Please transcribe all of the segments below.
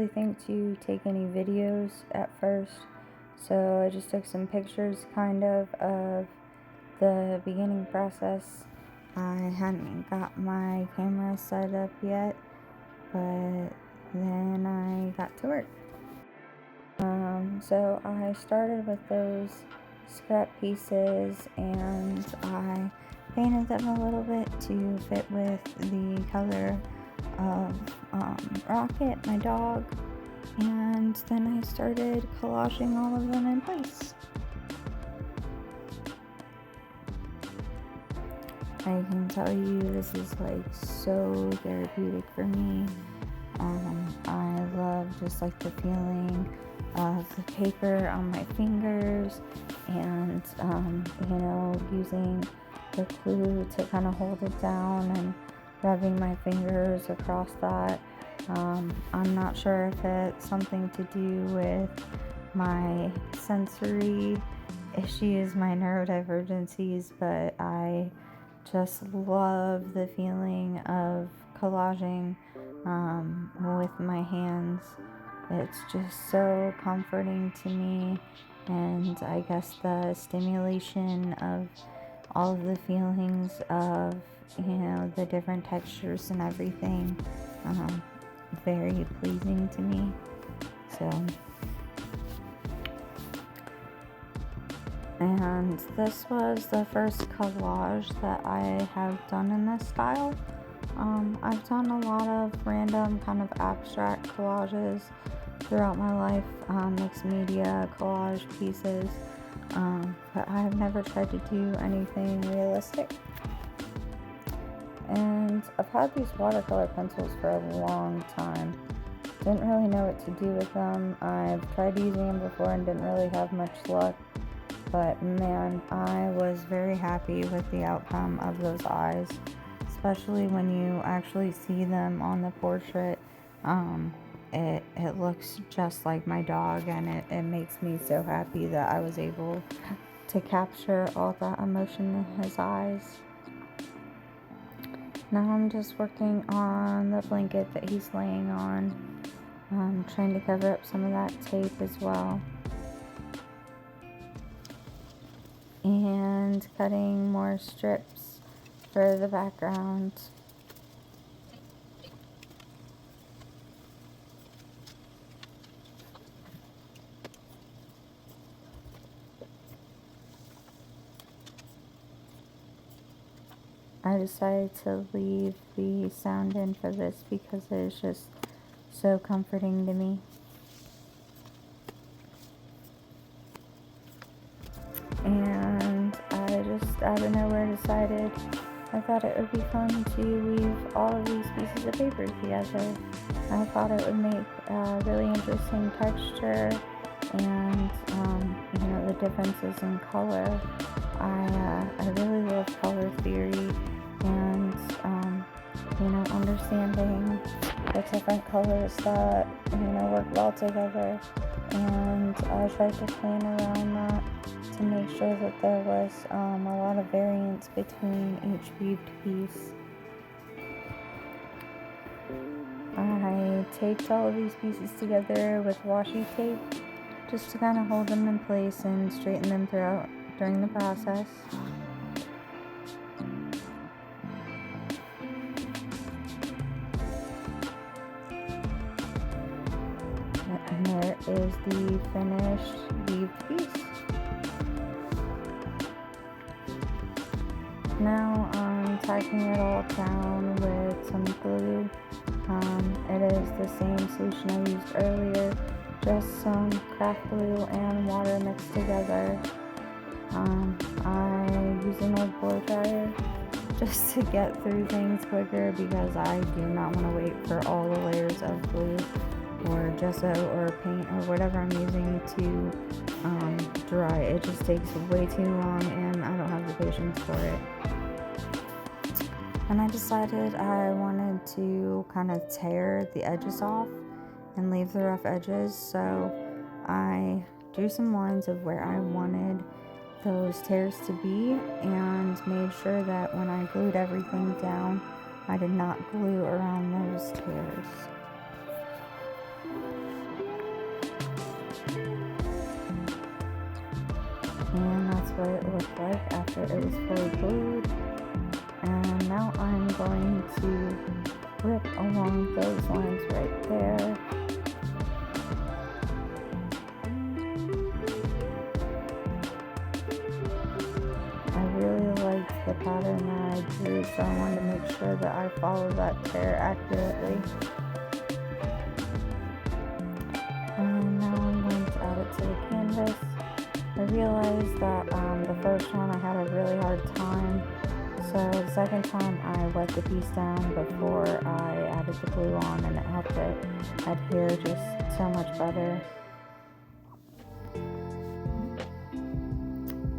think to take any videos at first, so I just took some pictures kind of the beginning process. I hadn't got my camera set up yet, but then I got to work. So I started with those scrap pieces and I painted them a little bit to fit with the color of Rocket, my dog, and then I started collaging all of them in place. I can tell you this is like so therapeutic for me. I love just like the feeling of the paper on my fingers and using the glue to kind of hold it down and rubbing my fingers across that. I'm not sure if it's something to do with my sensory issues, my neurodivergencies, but I just love the feeling of collaging with my hands. It's just so comforting to me, and I guess the stimulation of all of the feelings of the different textures and everything, very pleasing to me. So, and this was the first collage that I have done in this style. I've done a lot of random kind of abstract collages throughout my life, mixed media collage pieces, but I have never tried to do anything realistic. And I've had these watercolor pencils for a long time. Didn't really know what to do with them. I've tried using them before and didn't really have much luck, but man, I was very happy with the outcome of those eyes, especially when you actually see them on the portrait. It looks just like my dog, and it makes me so happy that I was able to capture all that emotion in his eyes. Now I'm just working on the blanket that he's laying on. I'm trying to cover up some of that tape as well. And cutting more strips for the background. I decided to leave the sound in for this because it is just so comforting to me. And I just out of nowhere decided I thought it would be fun to weave all of these pieces of paper together. I thought it would make a really interesting texture and the differences in color. I really love color theory and understanding the different colors that work well together, and I tried to plan around that to make sure that there was a lot of variance between each weaved piece. I taped all of these pieces together with washi tape just to kind of hold them in place and straighten them throughout during the process. And there is the finished weaved piece. Now I'm tacking it all down with some glue. It is the same solution I used earlier, just some craft glue and water mixed together. I use an old blow dryer just to get through things quicker because I do not want to wait for all the layers of glue or gesso or paint or whatever I'm using to dry. It just takes way too long and I don't have the patience for it. And I decided I wanted to kind of tear the edges off and leave the rough edges, so I drew some lines of where I wanted those tears to be and made sure that when I glued everything down, I did not glue around those tears. what it looked like after it was fully glued. And now I'm going to rip along those lines right there. I really liked the pattern that I drew, so I wanted to make sure that I follow that tear accurately. And now I'm going to add it to the canvas. I realized that the first one I had a really hard time, so the second time I wet the piece down before I added the glue on, and it helped it adhere just so much better.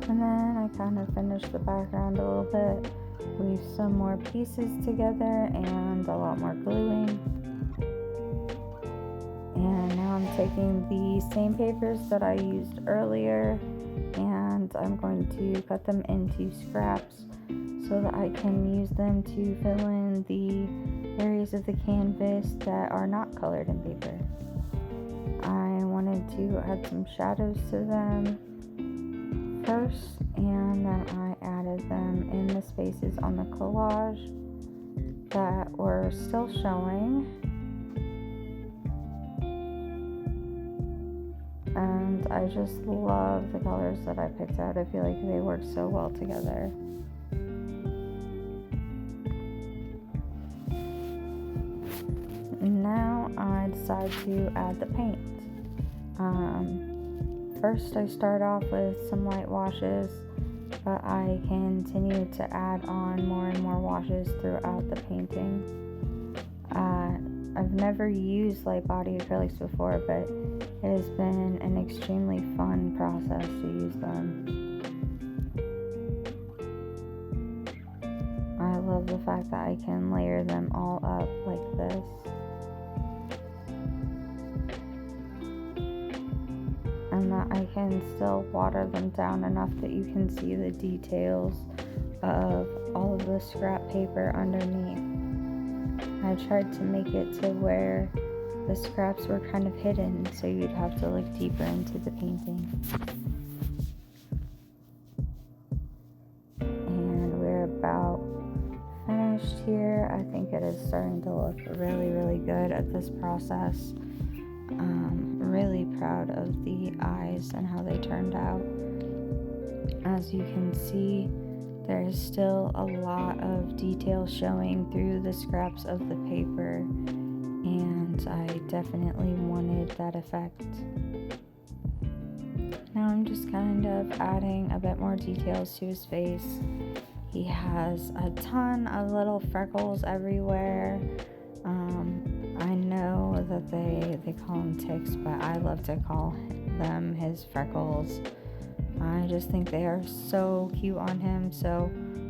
And then I kind of finished the background a little bit, weave some more pieces together and a lot more gluing. And now I'm taking the same papers that I used earlier, and I'm going to cut them into scraps so that I can use them to fill in the areas of the canvas that are not colored in paper. I wanted to add some shadows to them first, and then I added them in the spaces on the collage that were still showing. And I just love the colors that I picked out. I feel like they work so well together. Now I decide to add the paint. First I start off with some light washes, but I continue to add on more and more washes throughout the painting. I've never used light body acrylics before, but it has been an extremely fun process to use them. I love the fact that I can layer them all up like this. And that I can still water them down enough that you can see the details of all of the scrap paper underneath. I tried to make it to where the scraps were kind of hidden, so you'd have to look deeper into the painting. And we're about finished here. I think it is starting to look really, really good at this process. Really proud of the eyes and how they turned out. As you can see, there's still a lot of detail showing through the scraps of the paper, and I definitely wanted that effect. Now I'm just kind of adding a bit more details to his face. He has a ton of little freckles everywhere. I know that they call them ticks, but I love to call them his freckles. I just think they are so cute on him, so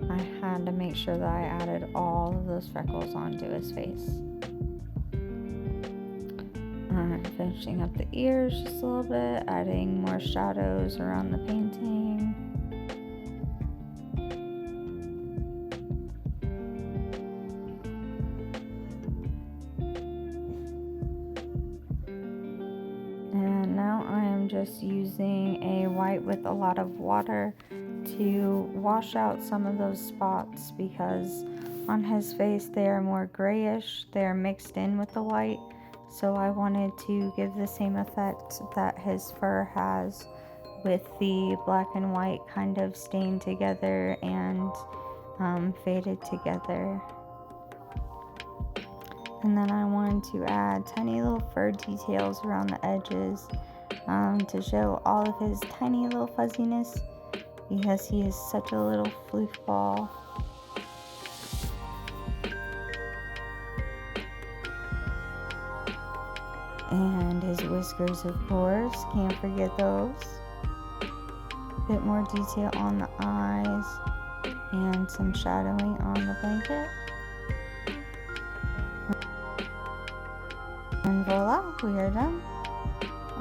I had to make sure that I added all of those freckles onto his face. I'm finishing up the ears just a little bit, adding more shadows around the painting. And now I am just using a white with a lot of water to wash out some of those spots, because on his face they are more grayish, they are mixed in with the white, so I wanted to give the same effect that his fur has, with the black and white kind of stained together and faded together. And then I wanted to add tiny little fur details around the edges to show all of his tiny little fuzziness, because he is such a little floof ball. And his whiskers, of course, can't forget those. Bit more detail on the eyes and some shadowing on the blanket. And voila, we are done.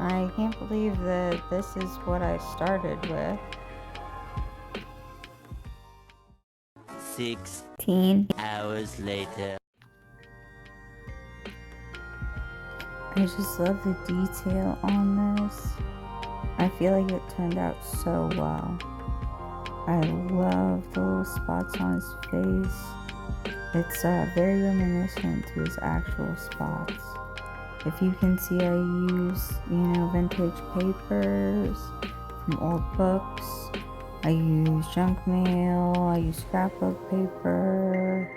I can't believe that this is what I started with. 16 hours later. I just love the detail on this. I feel like it turned out so well. I love the little spots on his face. It's very reminiscent to his actual spots. If you can see, I use, vintage papers from old books. I use junk mail. I use scrapbook paper.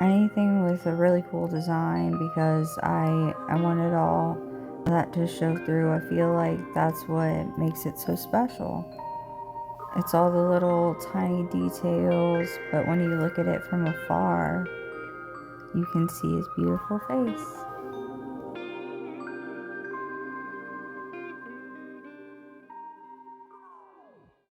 Anything with a really cool design, because I want it all that to show through. I feel like that's what makes it so special. It's all the little tiny details, but when you look at it from afar, you can see his beautiful face.